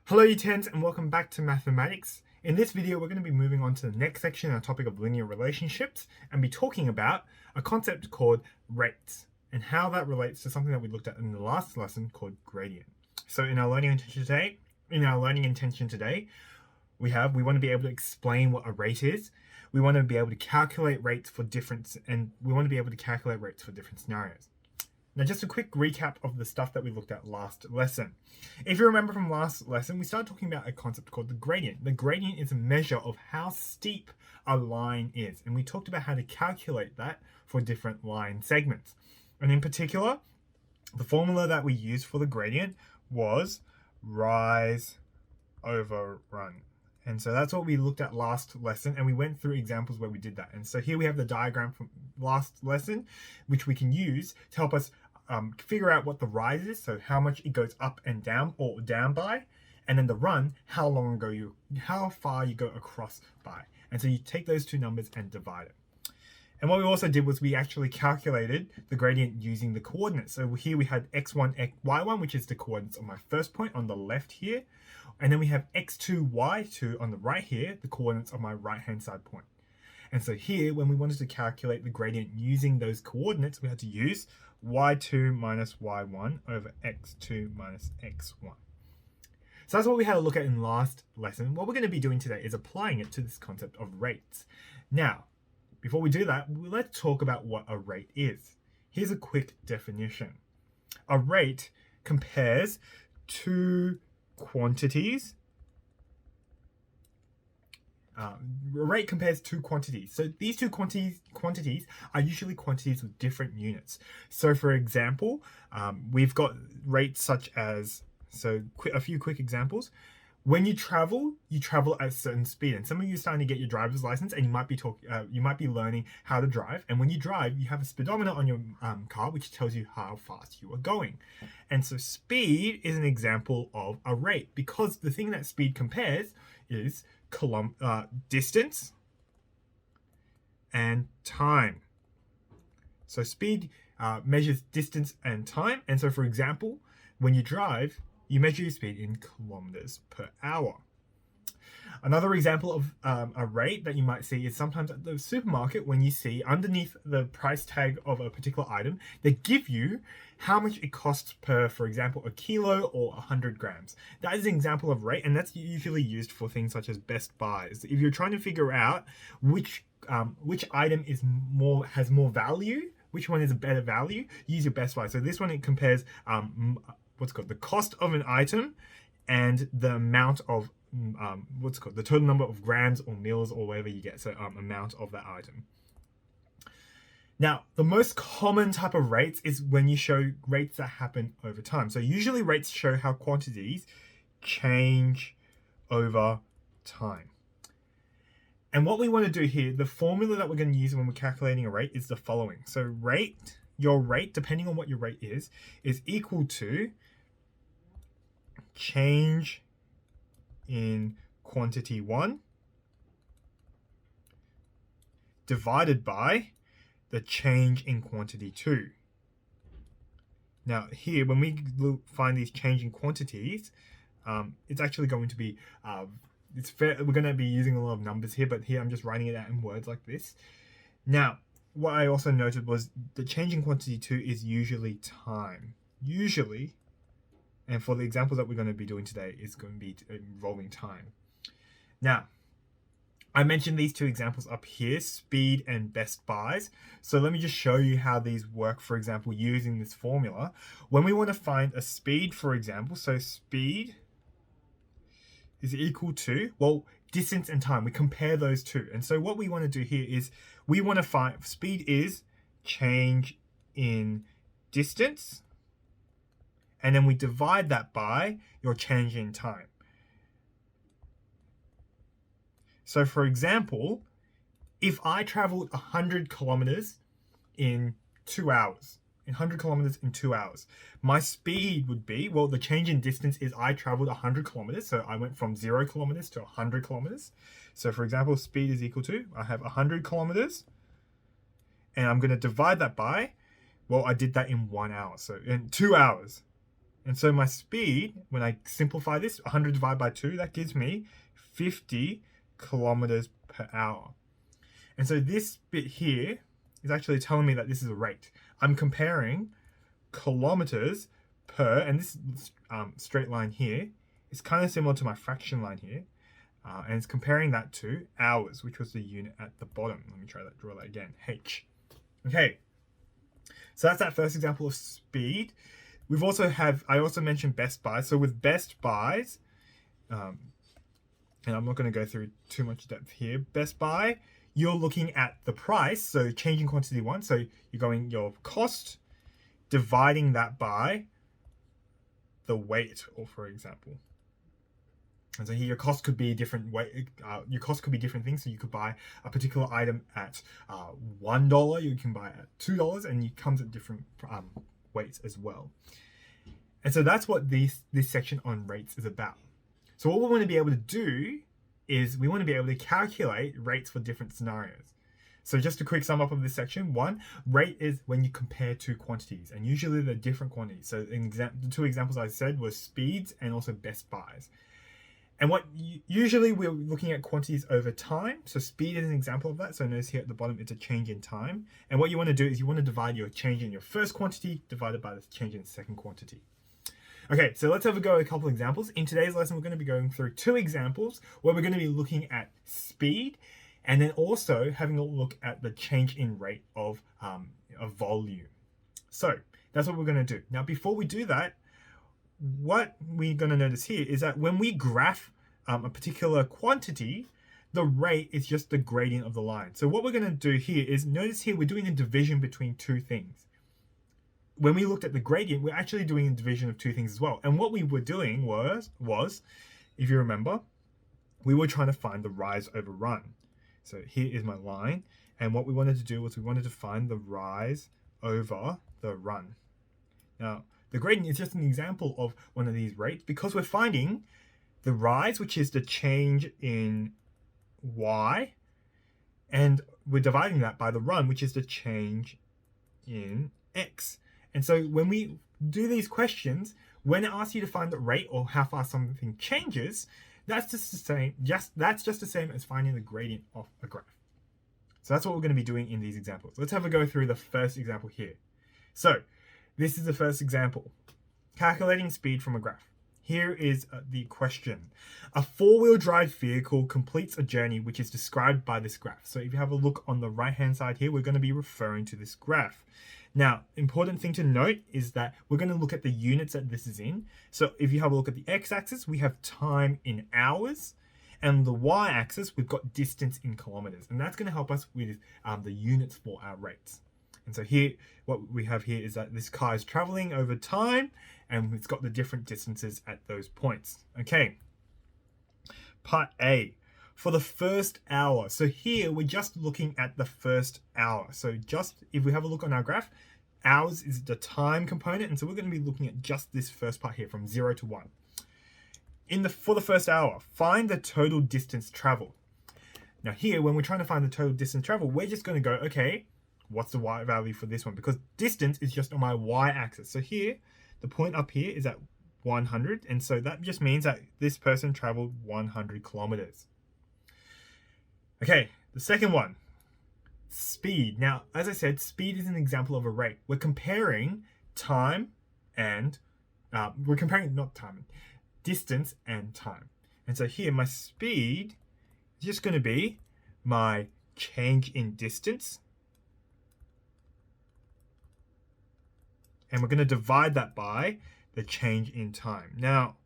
Hello U10s and welcome back to mathematics. In this video we're going to be moving on to the next section, our topic of linear relationships, and be talking about a concept called rates and how that relates to something that we looked at in the last lesson called gradient. So in our learning intention today, we want to be able to explain what a rate is. We want to be able to calculate rates for different scenarios. Now, just a quick recap of the stuff that we looked at last lesson. If you remember from last lesson, we started talking about a concept called the gradient. The gradient is a measure of how steep a line is, and we talked about how to calculate that for different line segments. And in particular, the formula that we used for the gradient was rise over run. And so that's what we looked at last lesson, and we went through examples where we did that. And so here we have the diagram from last lesson, which we can use to help us figure out what the rise is, so how much it goes up and down or down by, and then the run, how far you go across by. And so you take those two numbers and divide it. And what we also did was we actually calculated the gradient using the coordinates. So here we had x1, y1, which is the coordinates of my first point on the left here. And then we have x2, y2 on the right here, the coordinates of my right-hand side point. And so here, when we wanted to calculate the gradient using those coordinates, we had to use y2 minus y1 over x2 minus x1. So that's what we had a look at in last lesson. What we're going to be doing today is applying it to this concept of rates. Now, before we do that, let's talk about what a rate is. Here's a quick definition. A rate compares two quantities. A rate compares two quantities. So these two quantities are usually quantities with different units. So for example, we've got rates such as, a few quick examples. When you travel at a certain speed. And some of you are starting to get your driver's license, and you might be learning how to drive. And when you drive, you have a speedometer on your car, which tells you how fast you are going. And so speed is an example of a rate, because the thing that speed compares is distance and time. So speed measures distance and time. And so for example, when you drive, you measure your speed in kilometers per hour. Another example of a rate that you might see is sometimes at the supermarket, when you see underneath the price tag of a particular item, they give you how much it costs per, for example, a kilo or 100 grams. That is an example of rate, and that's usually used for things such as best buys. If you're trying to figure out which item has more value, which one is a better value, use your best buy. So this one, it compares the cost of an item and the amount of the total number of grams or mils or whatever you get, so amount of that item. Now, the most common type of rates is when you show rates that happen over time. So usually rates show how quantities change over time. And what we want to do here, the formula that we're going to use when we're calculating a rate is the following. So your rate, depending on what your rate is equal to change in quantity 1 divided by the change in quantity 2. Now here, when we find these changing quantities, it's actually going to be, we're going to be using a lot of numbers here, but here I'm just writing it out in words like this. Now, what I also noted was the change in quantity 2 is usually time. Usually, and for the example that we're going to be doing today, is going to be involving time. Now, I mentioned these two examples up here, speed and best buys. So let me just show you how these work, for example, using this formula. When we want to find a speed, for example, so speed is equal to, distance and time. We compare those two. And so what we want to do here is we want to find speed is change in distance, and then we divide that by your change in time. So for example, if I traveled 100 kilometers in 2 hours, my speed would be, the change in distance is I traveled 100 kilometers. So I went from 0 kilometers to 100 kilometers. So for example, speed is equal to, I have 100 kilometers, and I'm going to divide that by, I did that in 1 hour. So in 2 hours. And so my speed, when I simplify this, 100 divided by 2, that gives me 50 kilometers per hour. And so this bit here is actually telling me that this is a rate. I'm comparing kilometers per, and this straight line here is kind of similar to my fraction line here. And it's comparing that to hours, which was the unit at the bottom. Let me draw that again, H. Okay, so that's that first example of speed. I also mentioned best buys. So with best buys, and I'm not going to go through too much depth here. Best buy, you're looking at the price, so changing quantity 1. So you're going your cost, dividing that by the weight, or for example. And so here your cost could be different your cost could be different things. So you could buy a particular item at $1, you can buy it at $2, and it comes at different weights as well. And so that's what this section on rates is about. So what we want to be able to do is we want to be able to calculate rates for different scenarios. So just a quick sum up of this section. 1, rate is when you compare two quantities, and usually they're different quantities. So the 2 examples I said were speeds and also best buys. And what usually we're looking at quantities over time. So speed is an example of that. So notice here at the bottom, it's a change in time. And what you want to do is you want to divide your change in your first quantity divided by the change in the second quantity. Okay, so let's have a go at a couple examples. In today's lesson, we're going to be going through 2 examples where we're going to be looking at speed and then also having a look at the change in rate of volume. So that's what we're going to do. Now, before we do that, what we're going to notice here is that when we graph a particular quantity, the rate is just the gradient of the line. So what we're going to do here is, notice here we're doing a division between 2 things. When we looked at the gradient, we're actually doing a division of 2 things as well. And what we were doing was, if you remember, we were trying to find the rise over run. So here is my line. And what we wanted to do was we wanted to find the rise over the run. Now, the gradient is just an example of one of these rates because we're finding the rise, which is the change in y, and we're dividing that by the run, which is the change in x. And so when we do these questions, when it asks you to find the rate or how fast something changes, that's just the same as finding the gradient of a graph. So that's what we're going to be doing in these examples. Let's have a go through the first example here. So this is the first example. Calculating speed from a graph. Here is the question. A 4-wheel drive vehicle completes a journey which is described by this graph. So if you have a look on the right-hand side here, we're going to be referring to this graph. Now, important thing to note is that we're going to look at the units that this is in. So if you have a look at the x-axis, we have time in hours. And the y-axis, we've got distance in kilometers. And that's going to help us with the units for our rates. And so here, what we have here is that this car is traveling over time and it's got the different distances at those points. Okay. Part A, for the first hour. So here we're just looking at the first hour. So just if we have a look on our graph, hours is the time component. And so we're going to be looking at just this first part here from 0 to 1. For the first hour, find the total distance traveled. Now here, when we're trying to find the total distance traveled, we're just going to go, okay, what's the y value for this one? Because distance is just on my y-axis. So here, the point up here is at 100. And so that just means that this person traveled 100 kilometers. Okay, the second one, speed. Now, as I said, speed is an example of a rate. We're comparing time and, distance and time. And so here, my speed is just going to be my change in distance. And we're going to divide that by the change in time. Now,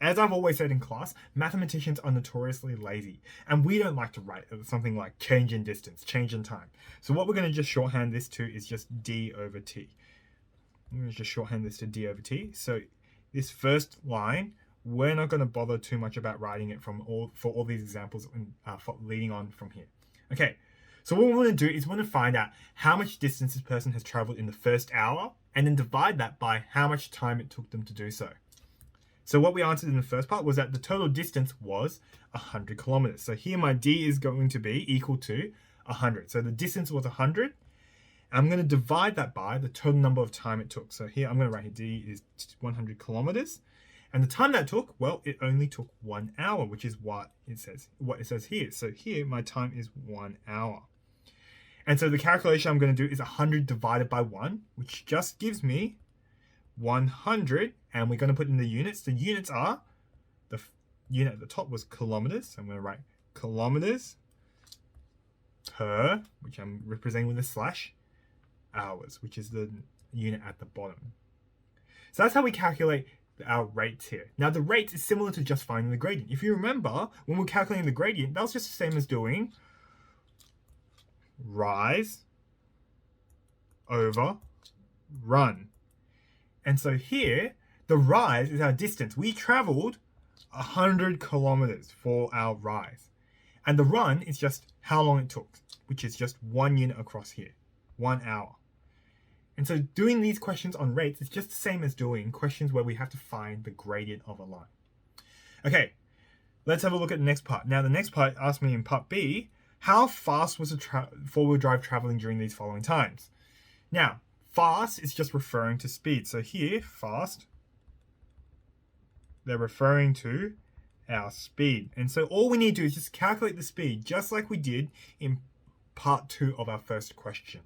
as I've always said in class, mathematicians are notoriously lazy. And we don't like to write something like change in distance, change in time. So what we're going to just shorthand this to is just d over t. I'm going to just shorthand this to d over t. So this first line, we're not going to bother too much about writing it for all these examples leading on from here. Okay. So what we want to do is we want to find out how much distance this person has traveled in the first hour and then divide that by how much time it took them to do so. So what we answered in the first part was that the total distance was 100 kilometers. So here my d is going to be equal to 100. So the distance was 100 I'm going to divide that by the total number of time it took. So here I'm going to write here d is 100 kilometers. And the time that took, well, it only took 1 hour, which is what it says here. So here my time is 1 hour. And so the calculation I'm going to do is 100 divided by 1, which just gives me 100. And we're going to put in the units. The units are, the unit at the top was kilometers. So I'm going to write kilometers per, which I'm representing with a slash, hours, which is the unit at the bottom. So that's how we calculate our rates here. Now the rates is similar to just finding the gradient. If you remember, when we're calculating the gradient, that was just the same as doing rise over run. And so here, the rise is our distance. We traveled 100 kilometers for our rise. And the run is just how long it took, which is just 1 unit across here, 1 hour. And so doing these questions on rates is just the same as doing questions where we have to find the gradient of a line. Okay, let's have a look at the next part. Now the next part asked me in part B, how fast was a four-wheel drive traveling during these following times? Now, fast is just referring to speed. So here, fast, they're referring to our speed. And so all we need to do is just calculate the speed, just like we did in part 2 of our first question.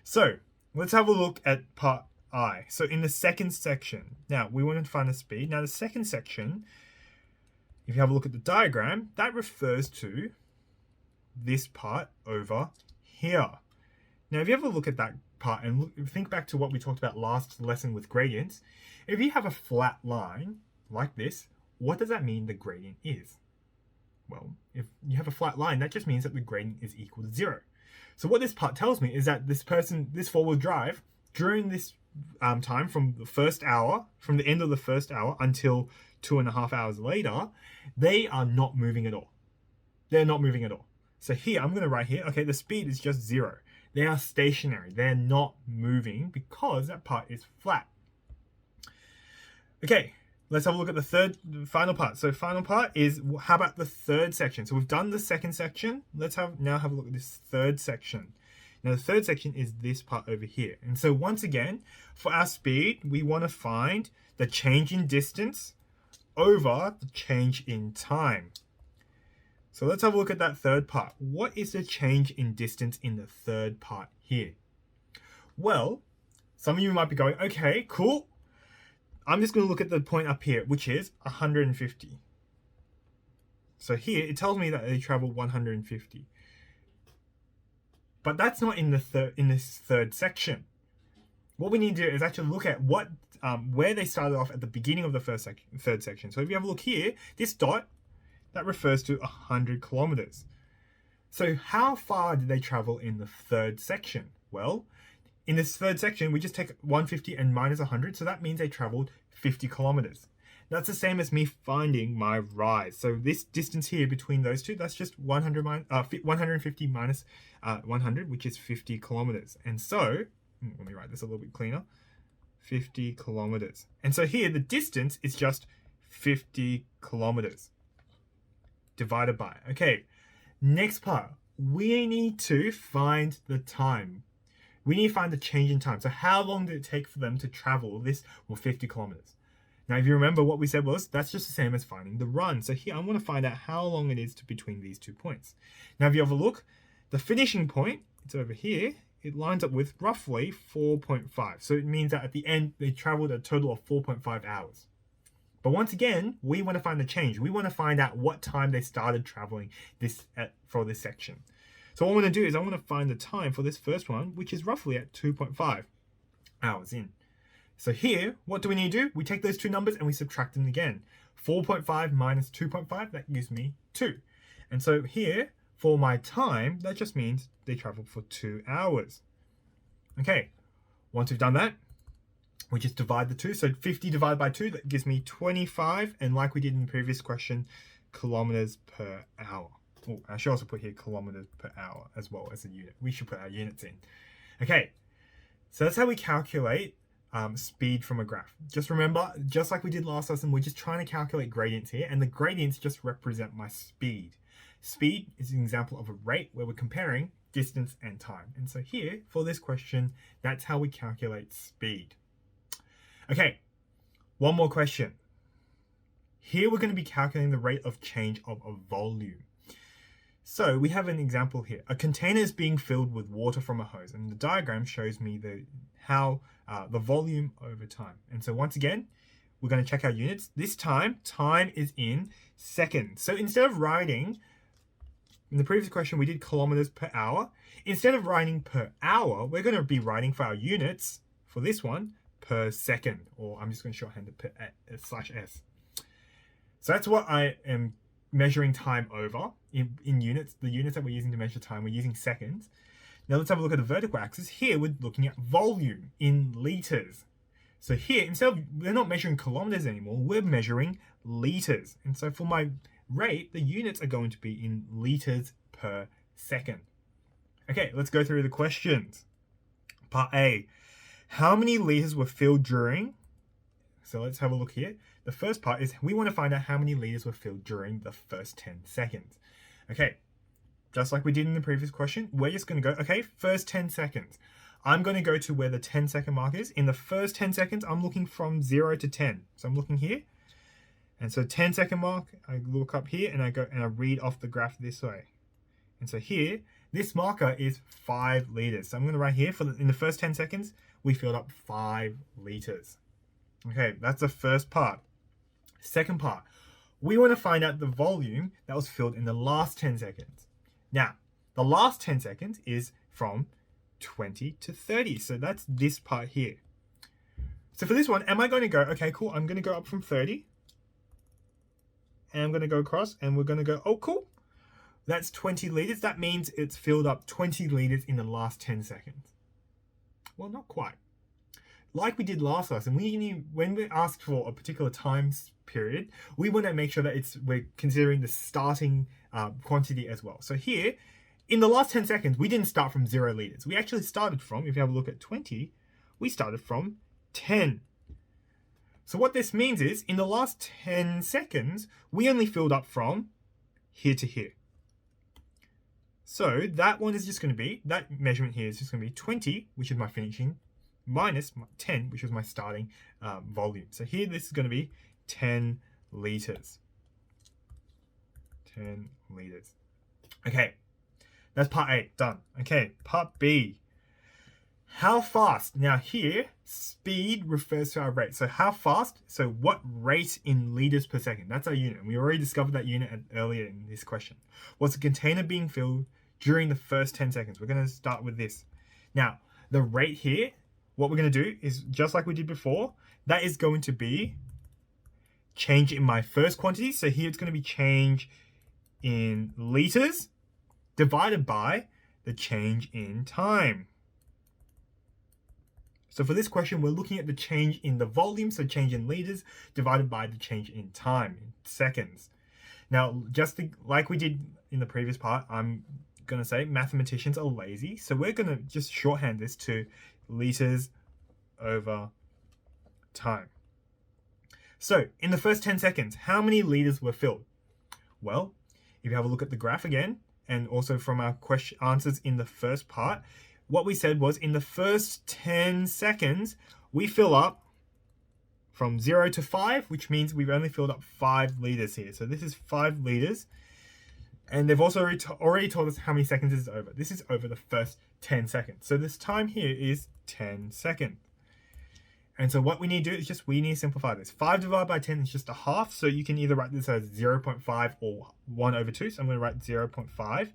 So let's have a look at part I. So in the second section, now we want to find the speed. Now the second section, if you have a look at the diagram, that refers to this part over here. Now if you have a look at that part and think back to what we talked about last lesson with gradients, if you have a flat line like this, what does that mean the gradient is? Well, if you have a flat line, that just means that the gradient is equal to 0. So what this part tells me is that this four-wheel drive, during this time from the end of the first hour until 2.5 hours later, they are not moving at all. They're not moving at all. So here, I'm going to write here, okay, the speed is just 0. They are stationary. They're not moving because that part is flat. Okay, let's have a look at the final part. So final part is, how about the third section? So we've done the second section. Let's now have a look at this third section. Now the third section is this part over here. And so once again, for our speed, we want to find the change in distance over the change in time. So let's have a look at that third part. What is the change in distance in the third part here? Well, some of you might be going, okay, cool. I'm just going to look at the point up here, which is 150. So here, it tells me that they traveled 150. But that's not in this third section. What we need to do is actually look at where they started off at the beginning of the third section. So if you have a look here, this dot, that refers to 100 kilometers. So how far did they travel in the third section? Well, in this third section, we just take 150 and minus 100, so that means they traveled 50 kilometers. That's the same as me finding my rise. So this distance here between those two, that's just 150 minus 100, which is 50 kilometers. And so, let me write this a little bit cleaner, 50 kilometers. And so here, the distance is just 50 kilometers divided by. Okay, next part, we need to find the time. We need to find the change in time. So how long did it take for them to travel this 50 kilometers? Now, if you remember, what we said was that's just the same as finding the run. So here, I want to find out how long it is between these 2 points. Now, if you have a look, the finishing point, it's over here. It lines up with roughly 4.5. So it means that at the end, they traveled a total of 4.5 hours. But once again, we want to find the change. We want to find out what time they started traveling for this section. So what I want to do is I want to find the time for this first one, which is roughly at 2.5 hours in. So here, what do we need to do? We take those two numbers and we subtract them again. 4.5 minus 2.5, that gives me 2. And so here, for my time, that just means they traveled for 2 hours. Okay, once we've done that, we just divide the two. So 50 divided by 2, that gives me 25. And like we did in the previous question, kilometers per hour. Oh, I should also put here kilometers per hour as well as a unit. We should put our units in. Okay, so that's how we calculate speed from a graph. Just remember, just like we did last lesson, we're just trying to calculate gradients here, and the gradients just represent my speed. Speed is an example of a rate where we're comparing distance, and time. And so here, for this question, that's how we calculate speed. Okay, one more question. Here we're going to be calculating the rate of change of a volume. So we have an example here. A container is being filled with water from a hose, and the diagram shows me the volume over time. And so once again, we're going to check our units. This time is in seconds. So instead of writing, in the previous question we did kilometers per hour. Instead of writing per hour, we're going to be writing for our units, for this one, per second. Or I'm just going to shorthand it per /s. So that's what I am measuring time over in units. The units that we're using to measure time, we're using seconds. Now let's have a look at the vertical axis. Here we're looking at volume in liters. So here, we're not measuring kilometers anymore, we're measuring liters. And so for my rate, the units are going to be in liters per second. Okay, let's go through the questions. Part A, how many liters were filled during? So let's have a look here. The first part is we want to find out how many liters were filled during the first 10 seconds. Okay, just like we did in the previous question, we're just going to go, okay, first 10 seconds. I'm going to go to where the 10-second mark is. In the first 10 seconds, I'm looking from 0 to 10. So I'm looking here. And so 10-second mark, I look up here and I go and I read off the graph this way. And so here, this marker is 5 liters. So I'm going to write here, in the first 10 seconds, we filled up 5 liters. Okay, that's the first part. Second part, we want to find out the volume that was filled in the last 10 seconds. Now, the last 10 seconds is from 20 to 30. So that's this part here. So for this one, am I going to go, okay, cool, I'm going to go up from 30. And I'm going to go across and we're going to go, oh, cool. That's 20 liters. That means it's filled up 20 liters in the last 10 seconds. Well, not quite. Like we did last lesson, when we asked for a particular time period, we want to make sure that we're considering the starting quantity as well. So here, in the last 10 seconds, we didn't start from 0 liters. We actually started from, if you have a look at 20, we started from 10. So what this means is, in the last 10 seconds, we only filled up from here to here. So that one is just going to be, that measurement here is just going to be 20, which is my finishing, minus 10, which was my starting volume. So here, this is going to be 10 liters. 10 liters. Okay, that's part A, done. Okay, part B. How fast? Now here, speed refers to our rate. So how fast? So what rate in liters per second? That's our unit. We already discovered that unit earlier in this question. Was the container being filled during the first 10 seconds? We're going to start with this. Now, the rate here, what we're going to do is just like we did before, that is going to be change in my first quantity. So here it's going to be change in liters divided by the change in time. So for this question, we're looking at the change in the volume, so change in liters divided by the change in time, in seconds. Now, like we did in the previous part, I'm going to say mathematicians are lazy. So we're going to just shorthand this to liters over time. So in the first 10 seconds, how many liters were filled? Well, if you have a look at the graph again, and also from our question answers in the first part, what we said was in the first 10 seconds, we fill up from 0 to 5, which means we've only filled up 5 liters here. So this is 5 liters. And they've also already told us how many seconds this is over. This is over the first 10 seconds. So this time here is 10 seconds. And so what we need to do is we need to simplify this. 5 divided by 10 is just a half. So you can either write this as 0.5 or 1 over 2. So I'm going to write 0.5.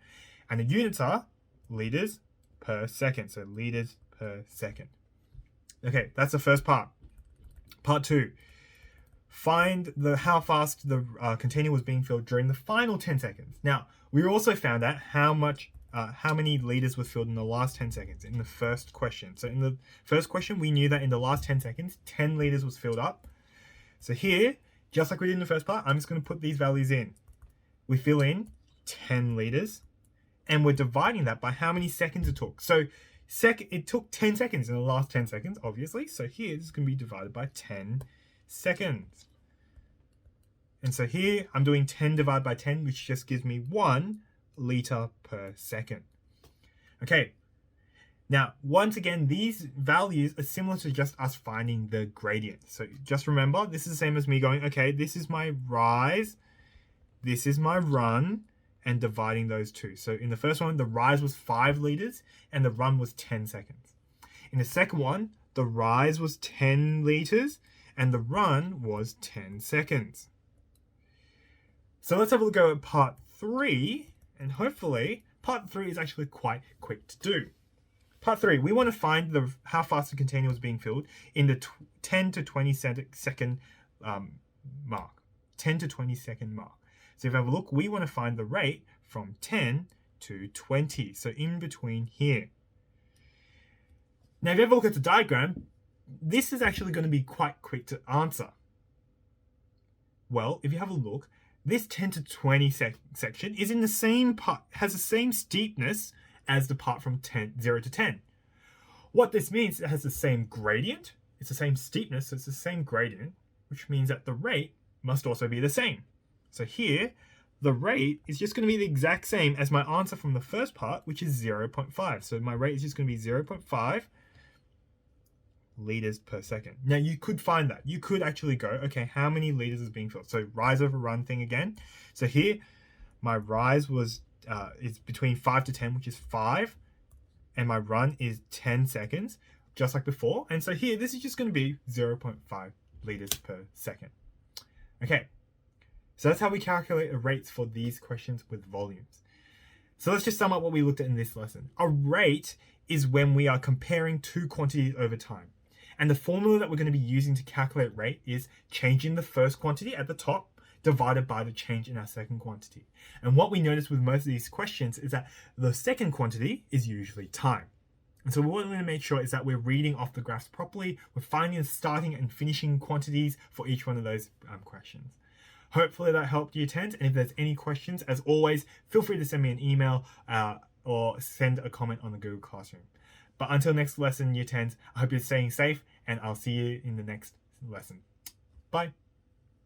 And the units are liters per second. So liters per second. Okay, that's the first part. Part 2. Find how fast the container was being filled during the final 10 seconds. Now, we also found out how many liters was filled in the last 10 seconds in the first question. So in the first question, we knew that in the last 10 seconds, 10 liters was filled up. So here, just like we did in the first part, I'm just going to put these values in. We fill in 10 liters, and we're dividing that by how many seconds it took. So it took 10 seconds in the last 10 seconds, obviously. So here, this is going to be divided by 10 seconds. And so here, I'm doing 10 divided by 10, which just gives me 1 liter per second. Okay. Now, once again, these values are similar to just us finding the gradient. So just remember, this is the same as me going, okay, this is my rise, this is my run, and dividing those two. So in the first one, the rise was 5 liters and the run was 10 seconds. In the second one, the rise was 10 liters and the run was 10 seconds. So let's have a look at part 3, and hopefully part 3 is actually quite quick to do. Part 3, we want to find how fast the container was being filled in the 10 to 20 second mark. 10 to 20 second mark. So if you have a look, we want to find the rate from 10 to 20. So in between here. Now, if you have a look at the diagram, this is actually going to be quite quick to answer. Well, if you have a look, this 10 to 20 section is in the same part, has the same steepness as the part from 0 to 10. What this means, it has the same gradient, it's the same steepness, so it's the same gradient, which means that the rate must also be the same. So here, the rate is just going to be the exact same as my answer from the first part, which is 0.5. So my rate is just going to be 0.5 liters per second. Now you could find that. You could actually go, okay, how many liters is being filled? So rise over run thing again. So here, my rise was is between 5 to 10, which is 5, and my run is 10 seconds, just like before. And so here, this is just going to be 0.5 liters per second. Okay, so that's how we calculate the rates for these questions with volumes. So let's just sum up what we looked at in this lesson. A rate is when we are comparing two quantities over time. And the formula that we're going to be using to calculate rate is changing the first quantity at the top divided by the change in our second quantity. And what we notice with most of these questions is that the second quantity is usually time. And so what we want to make sure is that we're reading off the graphs properly. We're finding the starting and finishing quantities for each one of those questions. Hopefully that helped you, 10s. And if there's any questions, as always, feel free to send me an email or send a comment on the Google Classroom. But until next lesson, year 10s, I hope you're staying safe and I'll see you in the next lesson. Bye.